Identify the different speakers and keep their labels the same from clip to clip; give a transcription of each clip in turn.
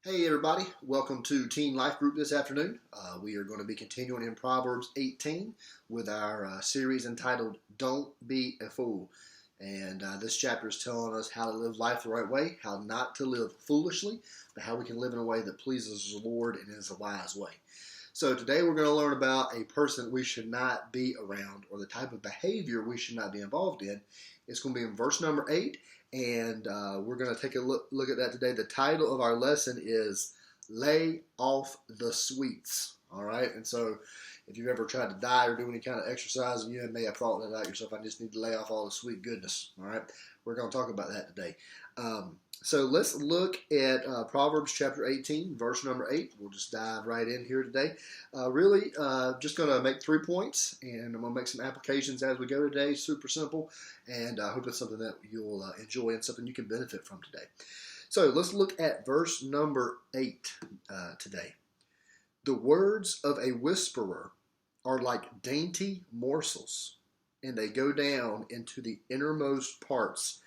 Speaker 1: Hey everybody, welcome to Teen Life Group this afternoon. We are going to be continuing in Proverbs 18 with our series entitled Don't Be a Fool. And this chapter is telling us how to live life the right way, how not to live foolishly, but how we can live in a way that pleases the Lord and is a wise way. So today we're going to learn about a person we should not be around, or the type of behavior we should not be involved in. It's going to be in verse number 8, and we're going to take a look at that today. The title of our lesson is Lay Off the Sweets. All right, and so if you've ever tried to diet or do any kind of exercise, and you may have thought that about yourself, I just need to lay off all the sweet goodness. All right, we're going to talk about that today. So let's look at Proverbs chapter 18, verse number 8. We'll just dive right in here today. Just going to make 3 points, and I'm going to make some applications as we go today. Super simple, and I hope it's something that you'll enjoy and something you can benefit from today. So let's look at verse number 8 today. The words of a whisperer are like dainty morsels, and they go down into the innermost parts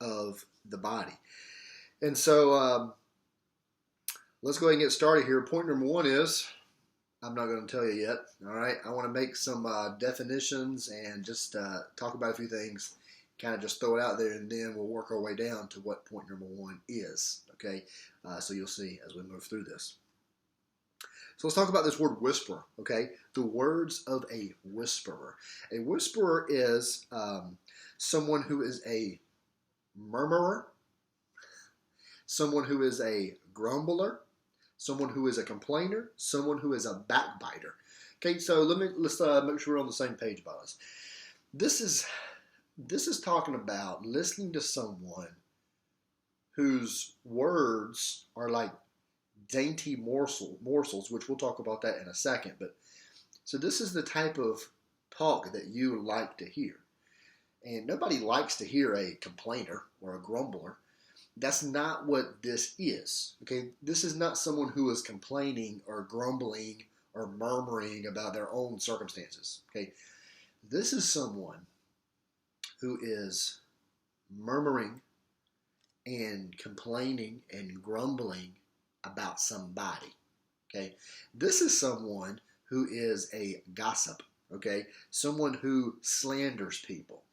Speaker 1: of the body. And so let's go ahead and get started here. Point number 1 is, I'm not going to tell you yet, all right? I want to make some definitions and just talk about a few things, kind of just throw it out there, and then we'll work our way down to what point number 1 is, okay? So you'll see as we move through this. So let's talk about this word whisperer, okay? The words of a whisperer. A whisperer is someone who is a murmurer, someone who is a grumbler, someone who is a complainer, someone who is a backbiter. Okay, so let's make sure we're on the same page about this. This is talking about listening to someone whose words are like dainty morsels, which we'll talk about that in a second. But so this is the type of talk that you like to hear. And nobody likes to hear a complainer or a grumbler. That's not what this is. Okay, this is not someone who is complaining or grumbling or murmuring about their own circumstances. Okay, this is someone who is murmuring and complaining and grumbling about somebody. Okay, this is someone who is a gossip. Okay, someone who slanders people.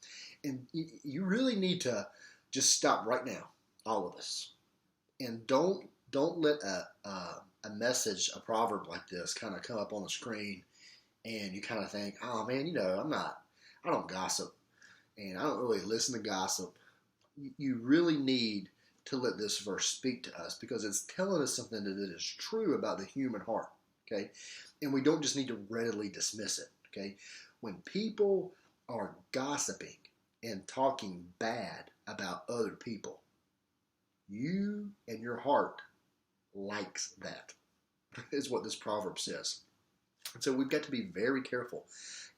Speaker 1: And you really need to just stop right now, all of us, and don't let a message, a proverb like this kind of come up on the screen, and you kind of think, oh man, I don't gossip, and I don't really listen to gossip. You really need to let this verse speak to us, because it's telling us something that is true about the human heart. Okay, and we don't just need to readily dismiss it. Okay, when people are gossiping and talking bad about other people, you and your heart likes that, is what this proverb says. And so we've got to be very careful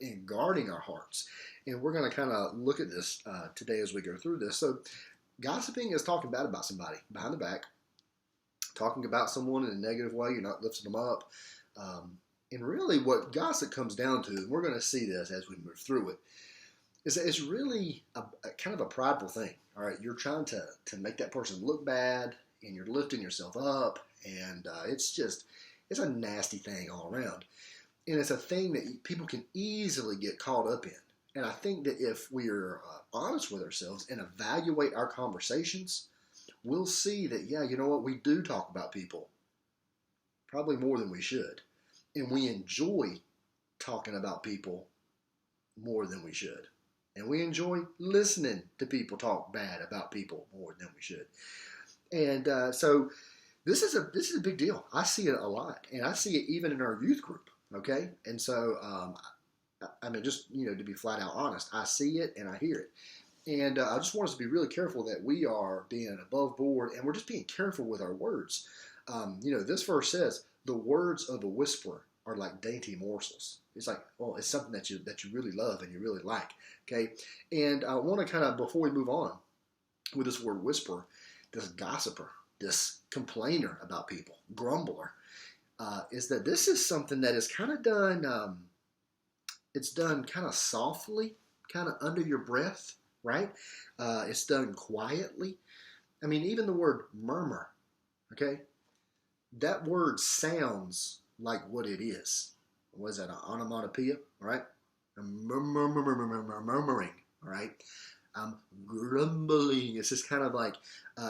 Speaker 1: in guarding our hearts. And we're going to kind of look at this today as we go through this. So gossiping is talking bad about somebody behind the back, talking about someone in a negative way. You're not lifting them up. And really what gossip comes down to, and we're going to see this as we move through it, is that it's really a kind of a prideful thing. All right, you're trying to make that person look bad, and you're lifting yourself up, and it's a nasty thing all around. And it's a thing that people can easily get caught up in. And I think that if we're honest with ourselves and evaluate our conversations, we'll see that, yeah, you know what, we do talk about people probably more than we should. And we enjoy talking about people more than we should. And we enjoy listening to people talk bad about people more than we should. And so this is a big deal. I see it a lot, and I see it even in our youth group. Okay, and so I mean, just to be flat out honest, I see it and I hear it, and I just want us to be really careful that we are being above board, and we're just being careful with our words. This verse says the words of a whisperer are like dainty morsels. It's like, well, it's something that you really love and you really like. Okay, and I want to kind of, before we move on with this word whisperer, this gossiper, this complainer about people, grumbler, is that this is something that is kind of done. It's done kind of softly, kind of under your breath, right? It's done quietly. I mean, even the word murmur, okay? that word sounds like what it is. What is that, an onomatopoeia, right? Murmuring, right? I'm grumbling. It's just kind of like,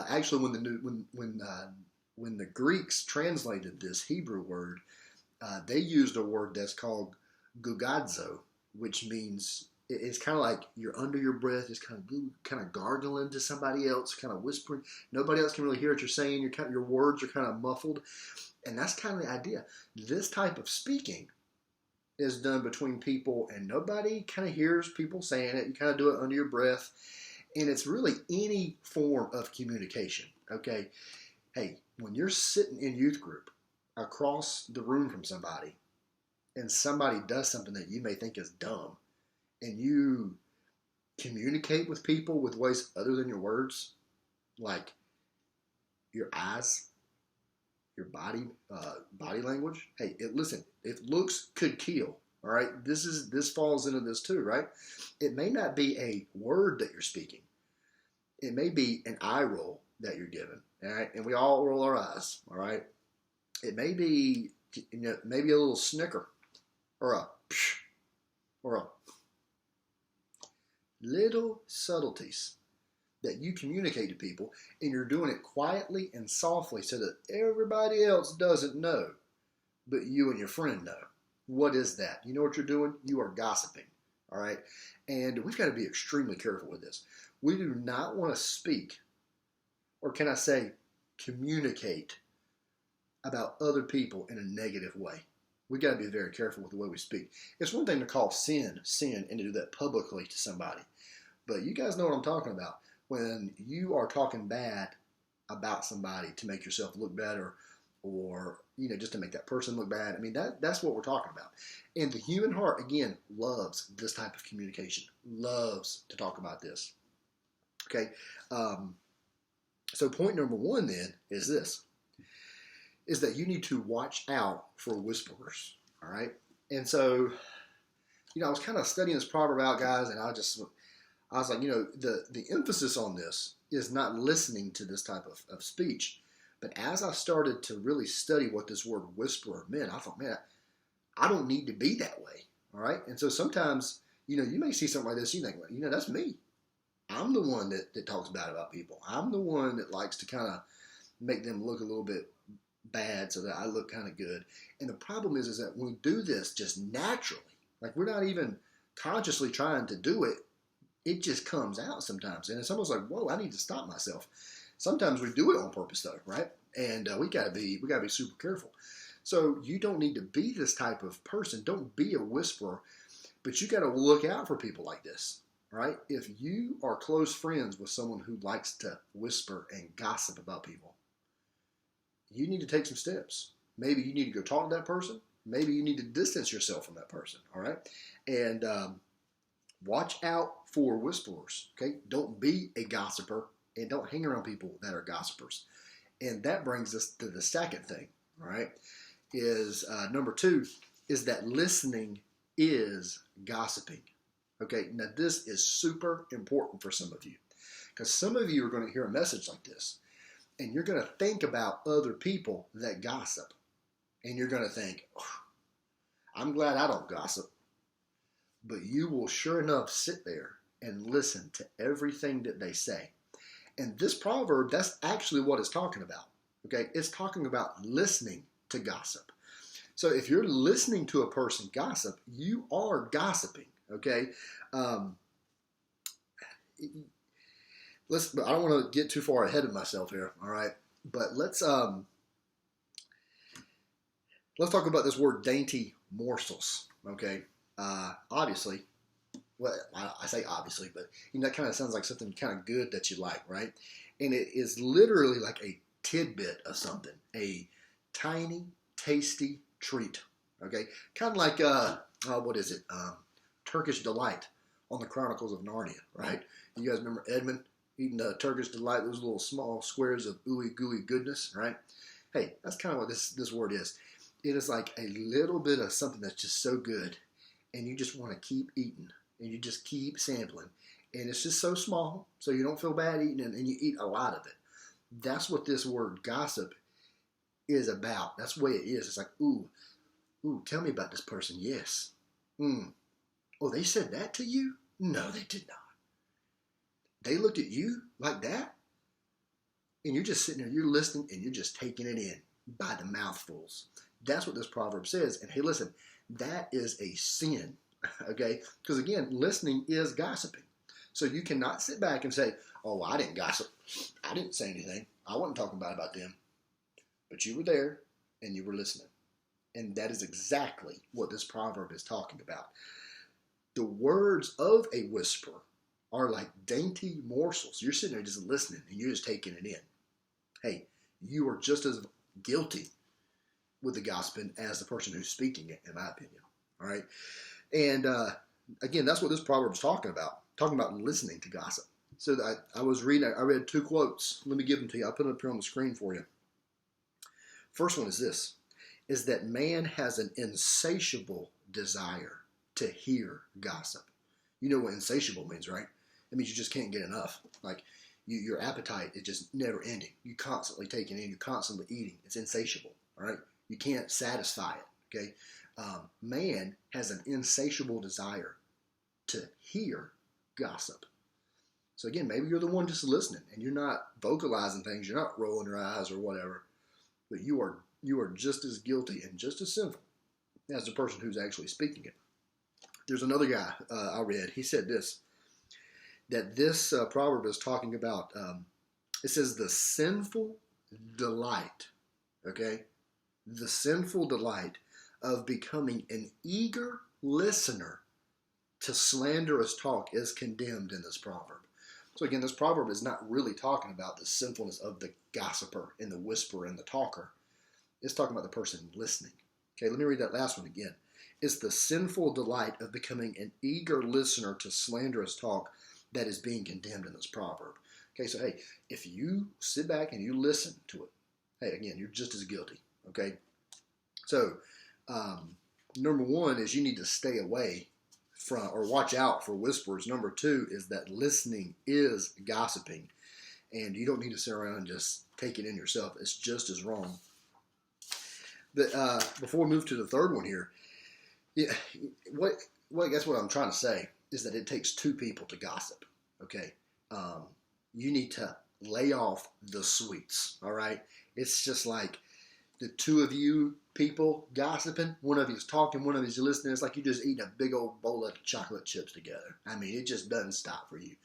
Speaker 1: actually, when the Greeks translated this Hebrew word, they used a word that's called gugadzo, which means it's kind of like you're under your breath, just kind of gargling to somebody else, kind of whispering. Nobody else can really hear what you're saying. Your words are kind of muffled, and that's kind of the idea. This type of speaking is done between people, and nobody kind of hears people saying it. You kind of do it under your breath, and it's really any form of communication. Okay, hey, when you're sitting in youth group across the room from somebody, and somebody does something that you may think is dumb, and you communicate with people with ways other than your words, like your eyes, your body language. Hey, listen, if looks could kill, all right, this falls into this too, right? It may not be a word that you're speaking. It may be an eye roll that you're given, all right? And we all roll our eyes, all right? It may be, maybe a little snicker, or a psh, or a little subtleties that you communicate to people, and you're doing it quietly and softly so that everybody else doesn't know, but you and your friend know. What is that? You know what you're doing? You are gossiping, all right? And we've got to be extremely careful with this. We do not want to speak, or can I say communicate, about other people in a negative way. We got to be very careful with the way we speak. It's one thing to call sin, and to do that publicly to somebody. But you guys know what I'm talking about. When you are talking bad about somebody to make yourself look better, or just to make that person look bad. I mean, that's what we're talking about. And the human heart, again, loves this type of communication, loves to talk about this. Okay, so point number one then is this, is that you need to watch out for whisperers, all right? And so, I was kind of studying this proverb out, guys, and I was like, the emphasis on this is not listening to this type of speech. But as I started to really study what this word whisperer meant, I thought, man, I don't need to be that way, all right? And so sometimes, you may see something like this, you think, well, that's me. I'm the one that talks bad about people. I'm the one that likes to kind of make them look a little bit bad so that I look kind of good. And the problem is that when we do this just naturally, like we're not even consciously trying to do it, it just comes out sometimes. And it's almost like, whoa, I need to stop myself. Sometimes we do it on purpose though, right? And we gotta be super careful. So you don't need to be this type of person. Don't be a whisperer, but you gotta look out for people like this, right? If you are close friends with someone who likes to whisper and gossip about people, you need to take some steps. Maybe you need to go talk to that person. Maybe you need to distance yourself from that person, all right? And watch out for whisperers, okay? Don't be a gossiper, and don't hang around people that are gossipers. And that brings us to the second thing, all right, is number two, is that listening is gossiping, okay? Now, this is super important for some of you, because some of you are going to hear a message like this, and you're going to think about other people that gossip, and you're going to think, oh, I'm glad I don't gossip. But you will sure enough sit there and listen to everything that they say. And this proverb, that's actually what it's talking about. Okay, it's talking about listening to gossip. So if you're listening to a person gossip, you are gossiping. Okay, I don't want to get too far ahead of myself here. All right, but let's talk about this word dainty morsels. Okay. Obviously, well, I say obviously, but that kind of sounds like something kind of good that you like, right? And it is literally like a tidbit of something, a tiny, tasty treat, okay? Kind of like, what is it? Turkish Delight on the Chronicles of Narnia, right? You guys remember Edmund eating the Turkish Delight, those little small squares of ooey gooey goodness, right? Hey, that's kind of what this word is. It is like a little bit of something that's just so good, and you just want to keep eating, and you just keep sampling. And it's just so small, so you don't feel bad eating it, and you eat a lot of it. That's what this word gossip is about. That's the way it is. It's like, ooh, tell me about this person. Yes. Oh, they said that to you? No, they did not. They looked at you like that? And you're just sitting there, you're listening, and you're just taking it in by the mouthfuls. That's what this proverb says. And hey, listen, that is a sin, okay? Because again, listening is gossiping. So you cannot sit back and say, oh, I didn't gossip. I didn't say anything. I wasn't talking about them. But you were there, and you were listening. And that is exactly what this proverb is talking about. The words of a whisperer are like dainty morsels. You're sitting there just listening, and you're just taking it in. Hey, you are just as guilty with the gossiping as the person who's speaking it, in my opinion. All right? And again, that's what this proverb is talking about listening to gossip. So I read two quotes. Let me give them to you. I'll put it up here on the screen for you. First one is this, is that man has an insatiable desire to hear gossip. You know what insatiable means, right? It means you just can't get enough. Like your appetite is just never ending. You constantly taking in, you're constantly eating. It's insatiable, all right? You can't satisfy it, okay? Man has an insatiable desire to hear gossip. So again, maybe you're the one just listening and you're not vocalizing things, you're not rolling your eyes or whatever, but you are just as guilty and just as sinful as the person who's actually speaking it. There's another guy I read, he said this, that this proverb is talking about, it says the sinful delight, okay? The sinful delight of becoming an eager listener to slanderous talk is condemned in this proverb. So again, this proverb is not really talking about the sinfulness of the gossiper and the whisperer and the talker. It's talking about the person listening. Okay, let me read that last one again. It's the sinful delight of becoming an eager listener to slanderous talk that is being condemned in this proverb. Okay, so hey, if you sit back and you listen to it, hey, again, you're just as guilty. Okay, so number one is you need to stay away from or watch out for whisperers. Number two is that listening is gossiping, and you don't need to sit around and just take it in yourself. It's just as wrong. But before we move to the third one here, yeah, I guess what I'm trying to say is that it takes two people to gossip. Okay, you need to lay off the sweets. All right, it's just like the two of you people gossiping. One of you is talking, one of you is listening. It's like you just eating a big old bowl of chocolate chips together. I mean, it just doesn't stop for you.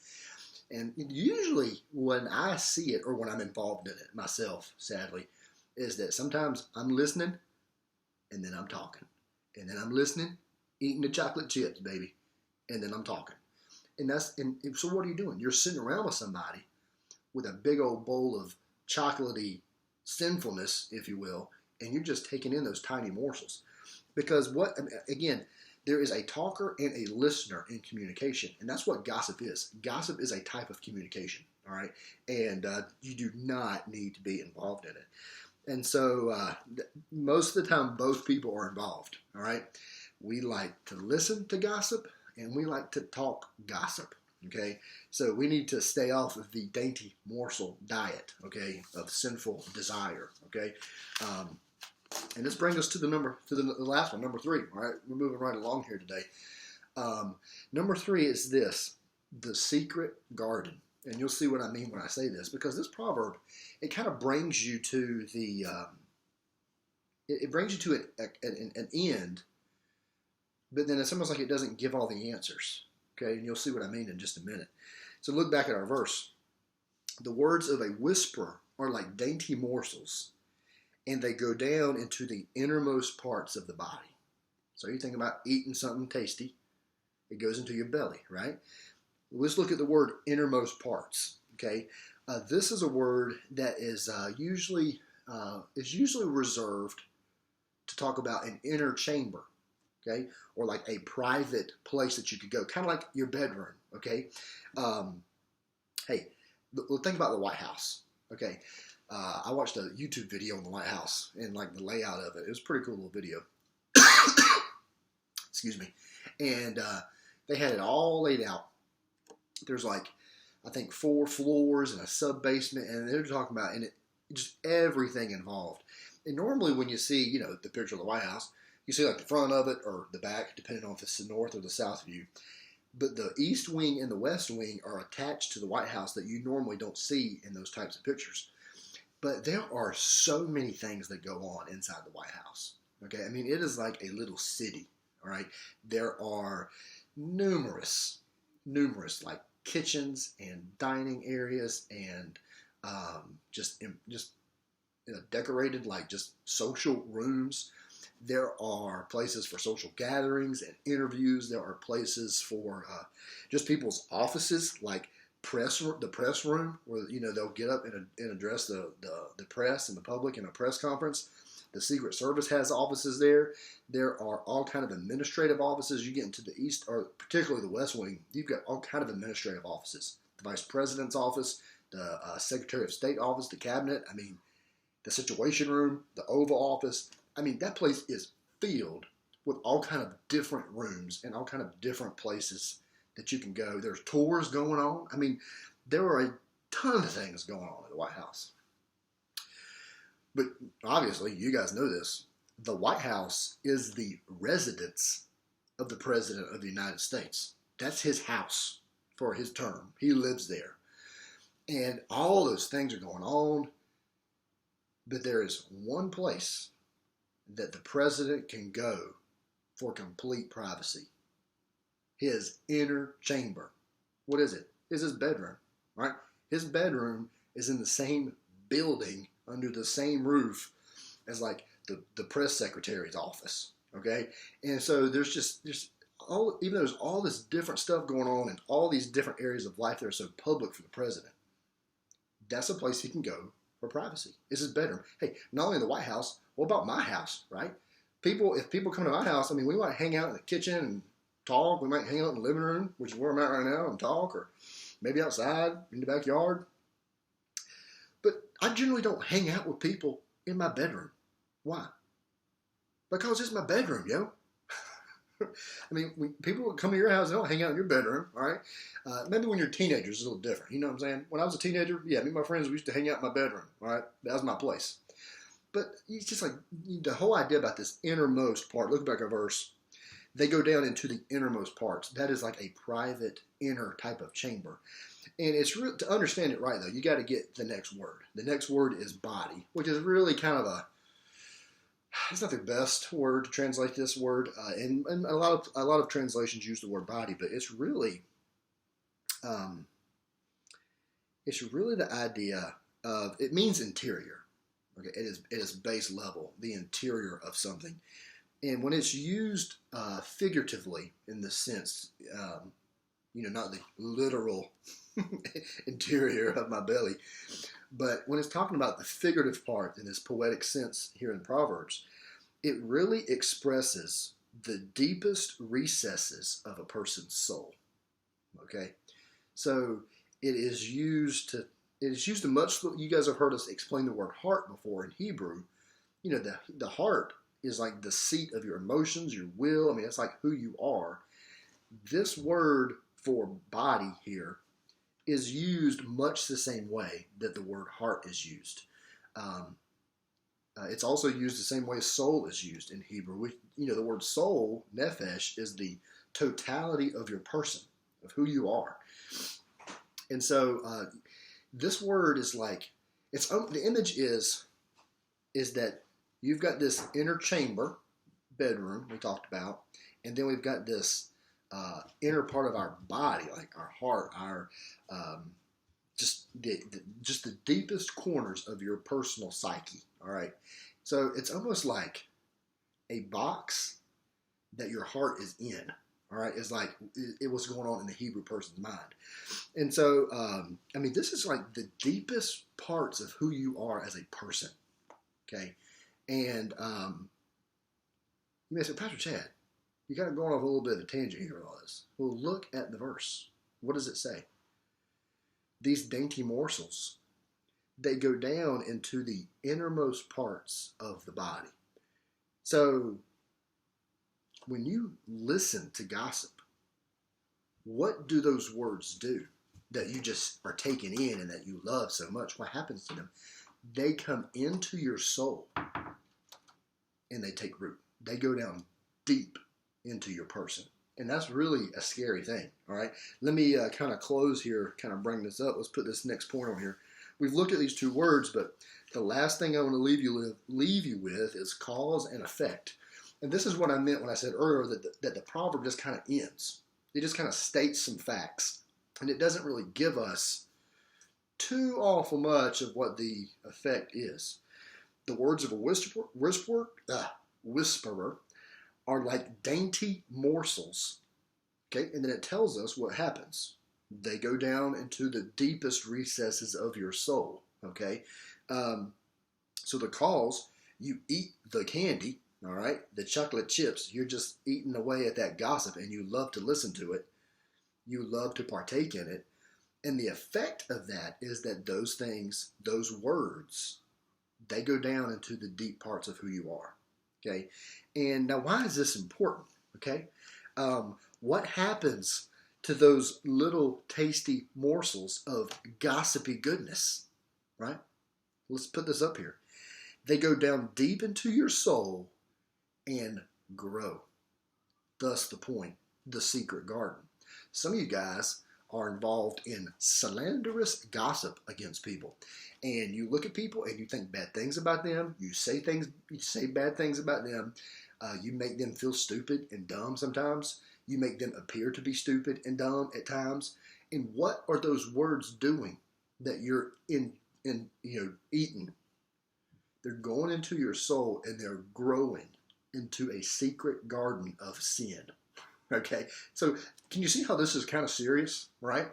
Speaker 1: And usually when I see it or when I'm involved in it myself, sadly, is that sometimes I'm listening and then I'm talking. And then I'm listening, eating the chocolate chips, baby. And then I'm talking. And so what are you doing? You're sitting around with somebody with a big old bowl of chocolatey sinfulness, if you will, and you're just taking in those tiny morsels. Because again, there is a talker and a listener in communication, and that's what gossip is. Gossip is a type of communication, all right? And you do not need to be involved in it. And so most of the time, both people are involved, all right? We like to listen to gossip, and we like to talk gossip, okay? So we need to stay off of the dainty morsel diet, okay, of sinful desire, okay? And this brings us to the last one, number 3, all right? We're moving right along here today. Number 3 is this, the secret garden. And you'll see what I mean when I say this, because this proverb, it kind of brings you to the, it brings you to an end, but then it's almost like it doesn't give all the answers, okay? And you'll see what I mean in just a minute. So look back at our verse. The words of a whisperer are like dainty morsels, and they go down into the innermost parts of the body. So you think about eating something tasty, it goes into your belly, right? Let's look at the word innermost parts, okay? This is a word that is usually reserved to talk about an inner chamber, okay? Or like a private place that you could go, kind of like your bedroom, okay? Hey, think about the White House, okay? I watched a YouTube video on the White House and like the layout of it. It was a pretty cool little video. Excuse me. And they had it all laid out. There's like, I think 4 floors and a sub basement, and they're talking about, and just everything involved. And normally when you see, the picture of the White House, you see like the front of it or the back, depending on if it's the north or the south view. But the east wing and the west wing are attached to the White House that you normally don't see in those types of pictures. But there are so many things that go on inside the White House. Okay, I mean, it is like a little city. All right, there are numerous like kitchens and dining areas and just decorated like just social rooms. There are places for social gatherings and interviews. There are places for just people's offices, like the press room, where they'll get up and address the press and the public in a press conference. The Secret Service has offices there. There are all kind of administrative offices. You get into the east, or particularly the west wing, you've got all kind of administrative offices. The Vice President's office, the Secretary of State office, the Cabinet. I mean, the Situation Room, the Oval Office. I mean, that place is filled with all kind of different rooms and all kind of different places that you can go. There's tours going on. I mean, there are a ton of things going on at the White House. But obviously, you guys know this. The White House is the residence of the President of the United States. That's his house for his term. He lives there. And all those things are going on. But there is one place that the president can go for complete privacy. His inner chamber. What is it? It's his bedroom, right? His bedroom is in the same building under the same roof as like the press secretary's office. Okay. And so there's all, even though there's all this different stuff going on in all these different areas of life that are so public for the president, that's a place he can go for privacy. It's his bedroom. Hey, not only the White House, what about my house, right? If people come to my house, I mean, we might hang out in the kitchen and talk. We might hang out in the living room, which is where I'm at right now, and talk, or maybe outside in the backyard. But I generally don't hang out with people in my bedroom. Why? Because it's my bedroom, yo. I mean, when people come to your house, they don't hang out in your bedroom, all right? Maybe when you're teenagers, it's a little different. You know what I'm saying? When I was a teenager, yeah, me and my friends, we used to hang out in my bedroom, all right? That was my place. But it's just like the whole idea about this innermost part. Look back at verse. They go down into the innermost parts. That is like a private inner type of chamber. And it's real, to understand it right, though, you got to get the next word. The next word is body, which is really kind of it's not the best word to translate this word. And a lot of translations use the word body, but it's really the idea of, it means interior. Okay, it is base level, the interior of something. And when it's used figuratively in the sense, not the literal interior of my belly, but when it's talking about the figurative part in this poetic sense here in Proverbs, it really expresses the deepest recesses of a person's soul. Okay, so it is used to much. You guys have heard us explain the word heart before in Hebrew. The heart is like the seat of your emotions, your will. I mean, it's like who you are. This word for body here is used much the same way that the word heart is used. It's also used the same way soul is used in Hebrew. The word soul, nephesh, is the totality of your person, of who you are. And so this word is like, the image is that you've got this inner chamber, bedroom we talked about, and then we've got this inner part of our body, like our heart, our just the deepest corners of your personal psyche. All right, so it's almost like a box that your heart is in. All right, it's like it was going on in the Hebrew person's mind, and so this is like the deepest parts of who you are as a person. Okay, and you may say, Pastor Chad, you kind of going off a little bit of a tangent here with all this. Well, look at the verse. What does it say? These dainty morsels, they go down into the innermost parts of the body. So when you listen to gossip, what do those words do that you just are taking in and that you love so much? What happens to them? they come into your soul and they take root. They go down deep into your person. And that's really a scary thing, all right? Let me kind of close here, kind of bring this up. Let's put this next point on here. We've looked at these two words, but the last thing I want to leave you with is cause and effect. And this is what I meant when I said earlier that the proverb just kind of ends. It just kind of states some facts. And it doesn't really give us too awful much of what the effect is. The words of a whisperer are like dainty morsels. Okay, and then it tells us what happens. They go down into the deepest recesses of your soul. Okay, so the cause, you eat the candy, all right, the chocolate chips, you're just eating away at that gossip, and you love to listen to it. You love to partake in it. And the effect of that is that those things, those words, they go down into the deep parts of who you are. Okay. And now, why is this important? Okay. What happens to those little tasty morsels of gossipy goodness? Right? Let's put this up here. They go down deep into your soul and grow. Thus the point, the secret garden. Some of you guys are involved in slanderous gossip against people. And you look at people and you think bad things about them. You say bad things about them. You make them feel stupid and dumb sometimes. You make them appear to be stupid and dumb at times. And what are those words doing that you're eating? They're going into your soul and they're growing into a secret garden of sin. Okay, so can you see how this is kind of serious, right?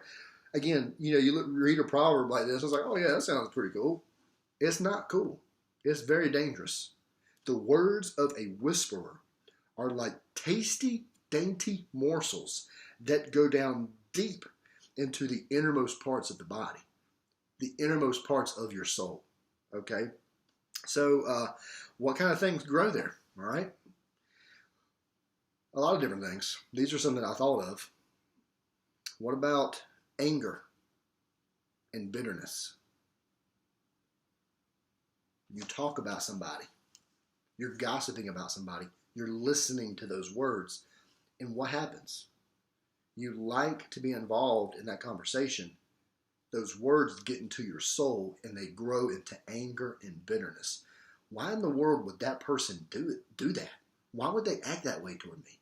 Speaker 1: Again, you read a proverb like this, it's like, oh yeah, that sounds pretty cool. It's not cool. It's very dangerous. The words of a whisperer are like tasty, dainty morsels that go down deep into the innermost parts of the body, the innermost parts of your soul. Okay, so what kind of things grow there? All right. A lot of different things. These are some that I thought of. What about anger and bitterness? You talk about somebody. You're gossiping about somebody. You're listening to those words. And what happens? You like to be involved in that conversation. Those words get into your soul and they grow into anger and bitterness. Why in the world would that person do that? Why would they act that way toward me?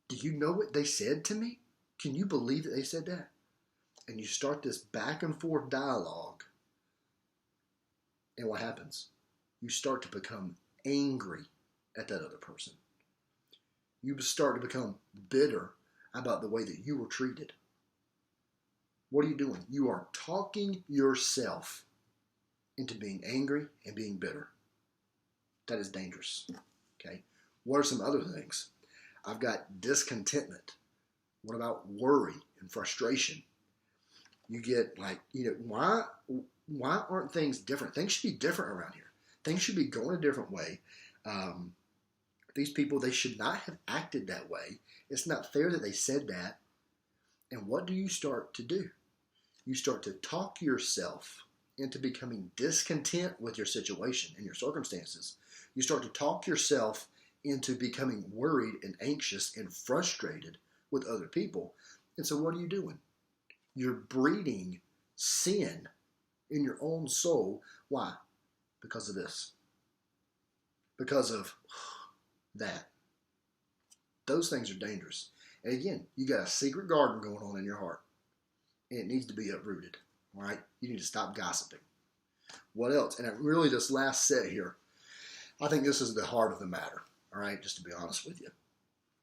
Speaker 1: Do you know what they said to me? Can you believe that they said that? And you start this back and forth dialogue. And what happens? You start to become angry at that other person. You start to become bitter about the way that you were treated. What are you doing? You are talking yourself into being angry and being bitter. That is dangerous. Okay. What are some other things? I've got discontentment. What about worry and frustration? You get why aren't things different? Things should be different around here. Things should be going a different way. These people, they should not have acted that way. It's not fair that they said that. And what do you start to do? You start to talk yourself into becoming discontent with your situation and your circumstances. You start to talk yourself into becoming worried and anxious and frustrated with other people. And so what are you doing? You're breeding sin in your own soul. Why? Because of this. Because of that. Those things are dangerous. And again, you got a secret garden going on in your heart. And it needs to be uprooted. All right? You need to stop gossiping. What else? And really this last set here, I think this is the heart of the matter. All right, just to be honest with you.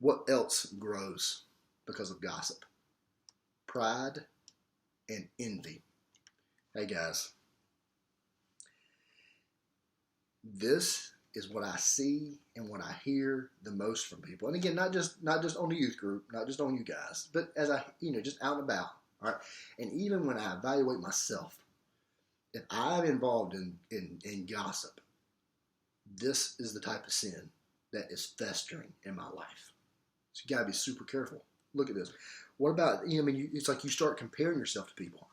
Speaker 1: What else grows because of gossip? Pride and envy. Hey guys, this is what I see and what I hear the most from people. And again, not just on the youth group, not just on you guys, but as I, just out and about. All right, and even when I evaluate myself, if I'm involved in gossip, this is the type of sin that is festering in my life. So you got to be super careful. Look at this. What about, it's like you start comparing yourself to people.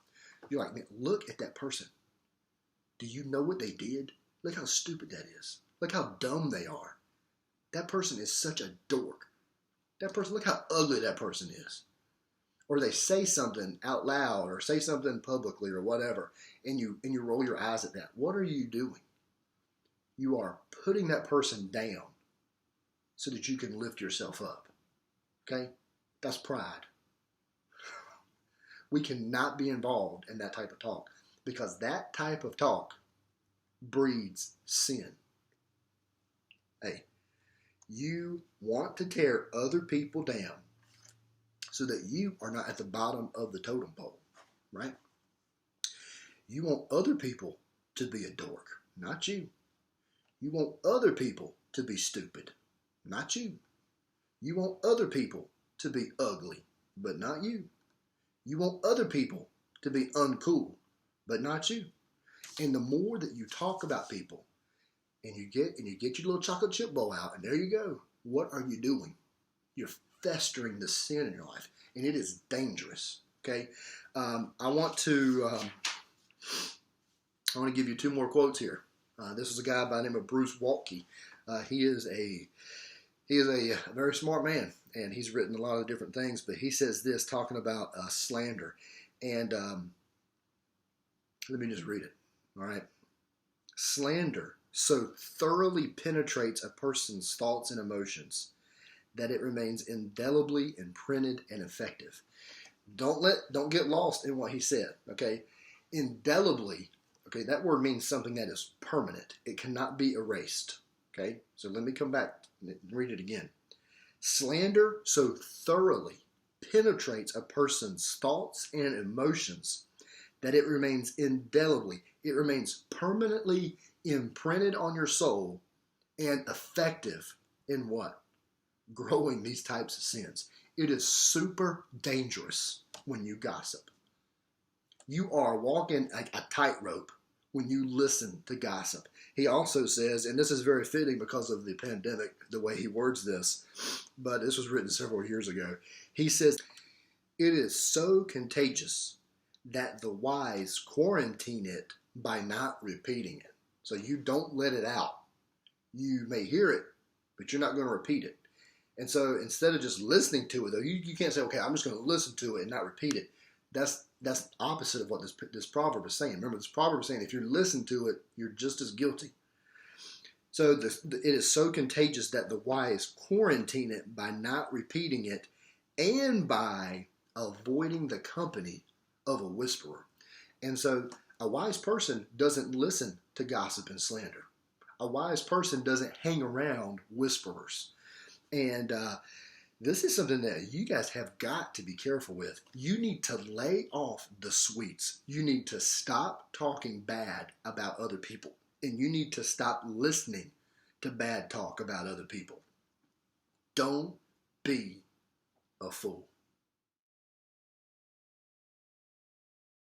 Speaker 1: You're like, man, look at that person. Do you know what they did? Look how stupid that is. Look how dumb they are. That person is such a dork. That person, look how ugly that person is. Or they say something out loud or say something publicly or whatever, and you roll your eyes at that. What are you doing? You are putting that person down so that you can lift yourself up. Okay? That's pride. We cannot be involved in that type of talk because that type of talk breeds sin. Hey, you want to tear other people down so that you are not at the bottom of the totem pole, right? You want other people to be a dork, not you. You want other people to be stupid, not you. You want other people to be ugly, but not you. You want other people to be uncool, but not you. And the more that you talk about people, and you get your little chocolate chip bowl out, and there you go. What are you doing? You're festering the sin in your life, and it is dangerous. Okay, I want to give you two more quotes here. This is a guy by the name of Bruce Waltke. He is a very smart man, and he's written a lot of different things. But he says this, talking about slander, and let me just read it. All right, slander so thoroughly penetrates a person's thoughts and emotions that it remains indelibly imprinted and effective. Don't get lost in what he said. Okay, indelibly. Okay, that word means something that is permanent. It cannot be erased. Okay, so let me come back and read it again. Slander so thoroughly penetrates a person's thoughts and emotions that it remains indelibly, it remains permanently imprinted on your soul and effective in what? Growing these types of sins. It is super dangerous when you gossip. You are walking a tightrope when you listen to gossip. He also says, and this is very fitting because of the pandemic, the way he words this, but this was written several years ago. He says, it is so contagious that the wise quarantine it by not repeating it. So you don't let it out. You may hear it, but you're not going to repeat it. And so instead of just listening to it, though, you can't say, okay, I'm just going to listen to it and not repeat it. That's opposite of what this proverb is saying. Remember, this proverb is saying if you listen to it, you're just as guilty. So it is so contagious that the wise quarantine it by not repeating it and by avoiding the company of a whisperer. And so a wise person doesn't listen to gossip and slander. A wise person doesn't hang around whisperers. And this is something that you guys have got to be careful with. You need to lay off the sweets. You need to stop talking bad about other people. And you need to stop listening to bad talk about other people. Don't be a fool.